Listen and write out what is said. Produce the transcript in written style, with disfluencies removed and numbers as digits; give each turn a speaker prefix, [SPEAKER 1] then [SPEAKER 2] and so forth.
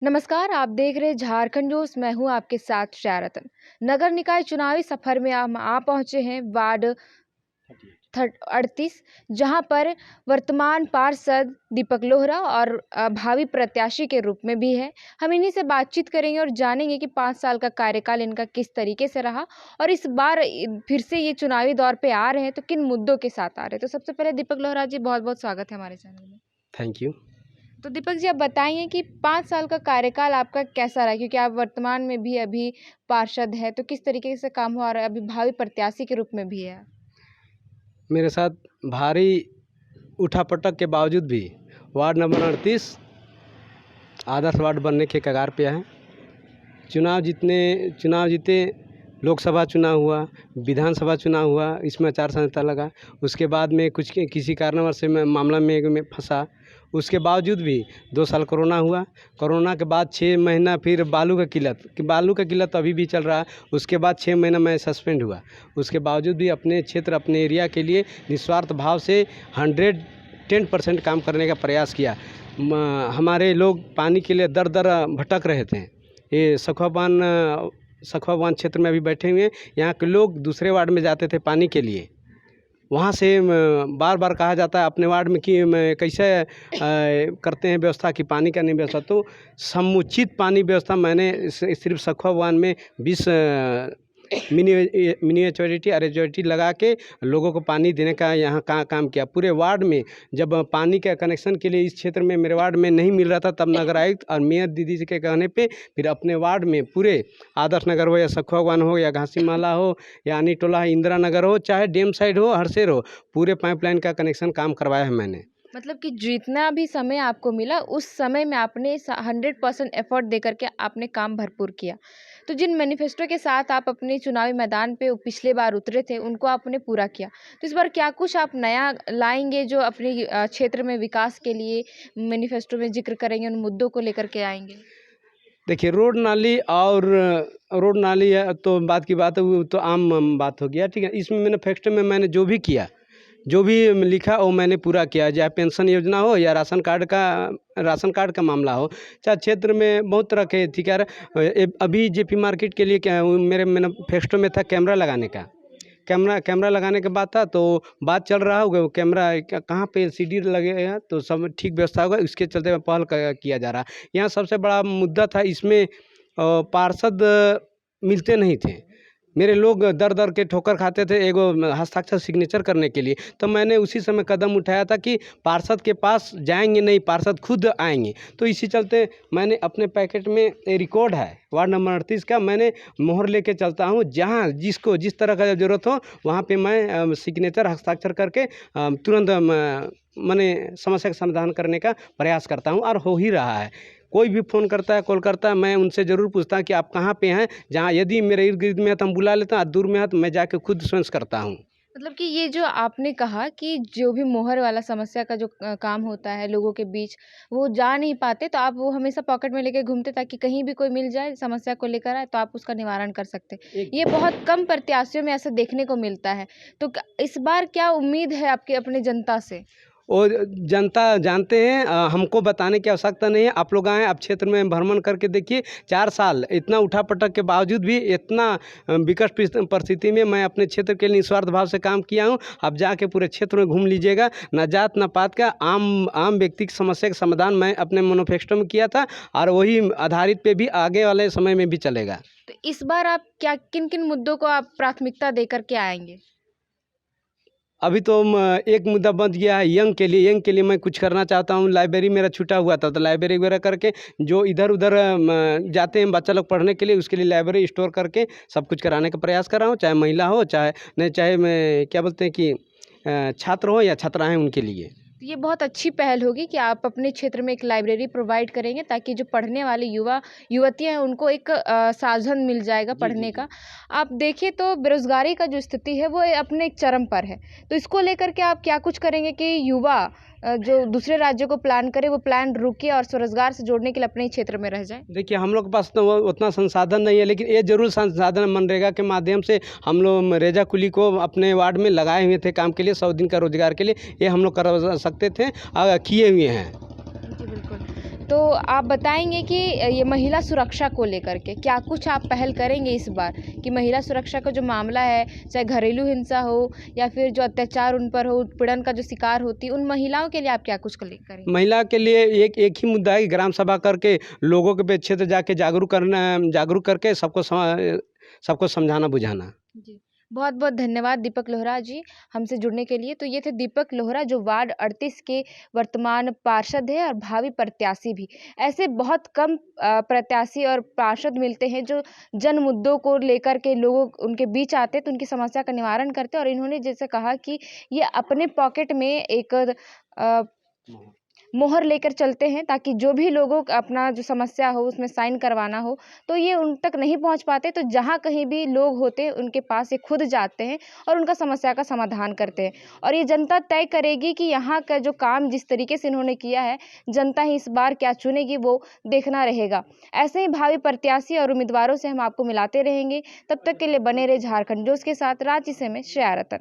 [SPEAKER 1] नमस्कार, आप देख रहे हैं झारखंड न्यूज़। मैं हूं आपके साथ शारतन। नगर निकाय चुनावी सफर में हम आ पहुंचे हैं वार्ड 38, जहां पर वर्तमान पार्षद दीपक लोहरा और भावी प्रत्याशी के रूप में भी है। हम इन्हीं से बातचीत करेंगे और जानेंगे कि 5 साल का कार्यकाल इनका किस तरीके से रहा और इस बार फिर से ये चुनावी दौर पे आ रहे हैं तो किन मुद्दों के साथ आ रहे हैं। तो सबसे पहले दीपक लोहरा जी, बहुत बहुत स्वागत है हमारे चैनल में।
[SPEAKER 2] Thank you.
[SPEAKER 1] तो दीपक जी, आप बताइए कि 5 साल का कार्यकाल आपका कैसा रहा? क्योंकि आप वर्तमान में भी अभी पार्षद हैं, तो किस तरीके से काम हुआ और अभी भावी प्रत्याशी के रूप में भी है?
[SPEAKER 2] मेरे साथ भारी उठापटक के बावजूद भी वार्ड नंबर 38 आदर्श वार्ड बनने के कगार पे है। चुनाव जीते, लोकसभा चुनाव हुआ, विधानसभा चुनाव हुआ, इसमें आचार संहिता लगा। उसके बाद में किसी कारणवश से मैं मामला में फंसा। उसके बावजूद भी 2 साल कोरोना हुआ। कोरोना के बाद 6 महीना फिर बालू का किल्लत अभी भी चल रहा है। उसके बाद 6 महीना मैं सस्पेंड हुआ। उसके बावजूद भी अपने क्षेत्र, अपने एरिया के लिए निस्वार्थ भाव से 110% काम करने का प्रयास किया। हमारे लोग पानी के लिए दर दर भटक रहे थे। ये सखुआ बांध क्षेत्र में अभी बैठे हुए हैं। यहाँ के लोग दूसरे वार्ड में जाते थे पानी के लिए। वहाँ से बार बार कहा जाता है अपने वार्ड में कि कैसे करते हैं व्यवस्था कि पानी का नहीं व्यवस्था। तो समुचित पानी व्यवस्था मैंने सिर्फ सखुआ बांध में 20 मिनिएचुरिटी अरेचुरिटी लगा के लोगों को पानी देने का यहाँ काम किया। पूरे वार्ड में जब पानी का कनेक्शन के लिए इस क्षेत्र में मेरे वार्ड में नहीं मिल रहा था, तब नगर आयुक्त और मेयर दीदी जी के कहने पे फिर अपने वार्ड में पूरे आदर्श नगर हो या सखुआ बांध हो या घासी माला हो या अनी टोला इंदिरा नगर हो, चाहे डेम साइड हो, हरसेर हो, पूरे पाइपलाइन का कनेक्शन काम करवाया है मैंने।
[SPEAKER 1] मतलब कि जितना भी समय आपको मिला, उस समय में आपने 100% एफर्ट दे करके आपने काम भरपूर किया। तो जिन मैनिफेस्टो के साथ आप अपने चुनावी मैदान पे पिछले बार उतरे थे, उनको आपने पूरा किया। तो इस बार क्या कुछ आप नया लाएँगे जो अपने क्षेत्र में विकास के लिए मैनिफेस्टो में ज़िक्र करेंगे, उन मुद्दों को लेकर के आएँगे?
[SPEAKER 2] देखिए, रोड नाली है तो बात की बात है, वो तो आम बात हो गया, ठीक है। इसमें मैनिफेस्टो में मैंने जो भी किया, जो भी लिखा वो मैंने पूरा किया। चाहे पेंशन योजना हो या राशन कार्ड का मामला हो, चाहे क्षेत्र में बहुत तरह के ठीक है। अभी जेपी मार्केट के लिए क्या मेरे मैनिफेस्टो में था कैमरा लगाने का। कैमरा लगाने के बाद था तो बात चल रहा होगा कैमरा कहाँ पे एलसीडी लगेगा तो सब ठीक व्यवस्था होगा, इसके चलते पहल किया जा रहा। यहाँ सबसे बड़ा मुद्दा था इसमें पार्षद मिलते नहीं थे। मेरे लोग दर दर के ठोकर खाते थे एगो हस्ताक्षर सिग्नेचर करने के लिए। तो मैंने उसी समय कदम उठाया था कि पार्षद के पास जाएंगे नहीं, पार्षद खुद आएंगे। तो इसी चलते मैंने अपने पैकेट में रिकॉर्ड है वार्ड नंबर 38 का, मैंने मोहर लेके चलता हूँ। जहाँ जिसको जिस तरह का ज़रूरत हो वहाँ पे मैं सिग्नेचर हस्ताक्षर करके तुरंत मैंने समस्या का समाधान करने का प्रयास करता हूँ और हो ही रहा है। कोई भी फ़ोन करता है, कॉल करता है, मैं उनसे ज़रूर पूछता हूँ कि आप कहाँ पे हैं। जहाँ यदि मेरे इर्द गिर्द में है तो हम बुला लेते हैं, और दूर में है तो मैं जाके खुद स्वयं करता हूँ।
[SPEAKER 1] मतलब कि ये जो आपने कहा कि जो भी मोहर वाला समस्या का जो काम होता है लोगों के बीच, वो जा नहीं पाते, तो आप वो हमेशा पॉकेट में लेके घूमते ताकि कहीं भी कोई मिल जाए समस्या को लेकर आए तो आप उसका निवारण कर सकते। ये बहुत कम प्रत्याशियों में ऐसा देखने को मिलता है। तो इस बार क्या उम्मीद है आपकी अपने जनता से?
[SPEAKER 2] और जनता जानते हैं, हमको बताने की आवश्यकता नहीं है। आप लोग आएँ, आप क्षेत्र में भ्रमण करके देखिए। 4 साल इतना उठापटक के बावजूद भी, इतना विकट परिस्थिति में मैं अपने क्षेत्र के लिए निस्वार्थ भाव से काम किया हूँ। आप जाके पूरे क्षेत्र में घूम लीजिएगा। ना जात ना पात का आम व्यक्ति की समस्या का समाधान मैं अपने मैनिफेस्टो में किया था और वही आधारित पे भी आगे वाले समय में भी चलेगा।
[SPEAKER 1] तो इस बार आप क्या किन-किन मुद्दों को आप प्राथमिकता देकर के आएँगे?
[SPEAKER 2] अभी तो एक मुद्दा बच गया है यंग के लिए मैं कुछ करना चाहता हूँ। लाइब्रेरी मेरा छूटा हुआ था, तो लाइब्रेरी वगैरह करके जो इधर उधर जाते हैं बच्चा लोग पढ़ने के लिए, उसके लिए लाइब्रेरी स्टोर करके सब कुछ कराने का प्रयास कर रहा हूँ। चाहे महिला हो, चाहे मैं क्या बोलते हैं कि छात्र हो या छात्राएँ, उनके लिए।
[SPEAKER 1] तो ये बहुत अच्छी पहल होगी कि आप अपने क्षेत्र में एक लाइब्रेरी प्रोवाइड करेंगे ताकि जो पढ़ने वाले युवा-युवतियाँ हैं उनको एक साधन मिल जाएगा पढ़ने का। आप देखें तो बेरोज़गारी का जो स्थिति है वो अपने एक चरम पर है। तो इसको लेकर के आप क्या कुछ करेंगे कि युवा जो दूसरे राज्यों को प्लान करे वो प्लान रुके और स्वरोज़गार से जोड़ने के लिए अपने ही क्षेत्र में रह जाए?
[SPEAKER 2] देखिए, हम लोग के पास तो उतना संसाधन नहीं है, लेकिन ये ज़रूर संसाधन मनरेगा के माध्यम से हम लोग रेजा कुली को अपने वार्ड में लगाए हुए थे काम के लिए, 100 दिन का रोजगार के लिए। ये हम लोग कर सकते थे, किए हुए हैं।
[SPEAKER 1] जी, बिल्कुल। तो आप बताएँगे कि ये महिला सुरक्षा को लेकर के क्या कुछ आप पहल करेंगे इस बार कि महिला सुरक्षा का जो मामला है, चाहे घरेलू हिंसा हो या फिर जो अत्याचार उन पर हो, उत्पीड़न का जो शिकार होती है, उन महिलाओं के लिए आप क्या कुछ करेंगे?
[SPEAKER 2] महिला के लिए एक ही मुद्दा है कि ग्राम सभा करके लोगों के क्षेत्र जाके जागरूक करके सबको समझाना बुझाना।
[SPEAKER 1] जी। बहुत-बहुत धन्यवाद दीपक लोहरा जी, हमसे जुड़ने के लिए। तो ये थे दीपक लोहरा जो वार्ड 38 के वर्तमान पार्षद हैं और भावी प्रत्याशी भी। ऐसे बहुत कम प्रत्याशी और पार्षद मिलते हैं जो जन मुद्दों को लेकर के लोगों उनके बीच आते हैं तो उनकी समस्या का निवारण करते हैं और इन्होंने जैसे कहा कि ये अपने पॉकेट में एक अ, मोहर लेकर चलते हैं ताकि जो भी लोगों का अपना जो समस्या हो उसमें साइन करवाना हो तो ये उन तक नहीं पहुंच पाते तो जहां कहीं भी लोग होते हैं उनके पास ये खुद जाते हैं और उनका समस्या का समाधान करते हैं और ये जनता तय करेगी कि यहाँ का जो काम जिस तरीके से इन्होंने किया है जनता ही इस बार क्या चुनेगी वो देखना रहेगा। ऐसे ही भावी प्रत्याशी और उम्मीदवारों से हम आपको मिलाते रहेंगे। तब तक के लिए बने रहे झारखंड न्यूज़ के साथ। रांची से मैं श्रेया रतन।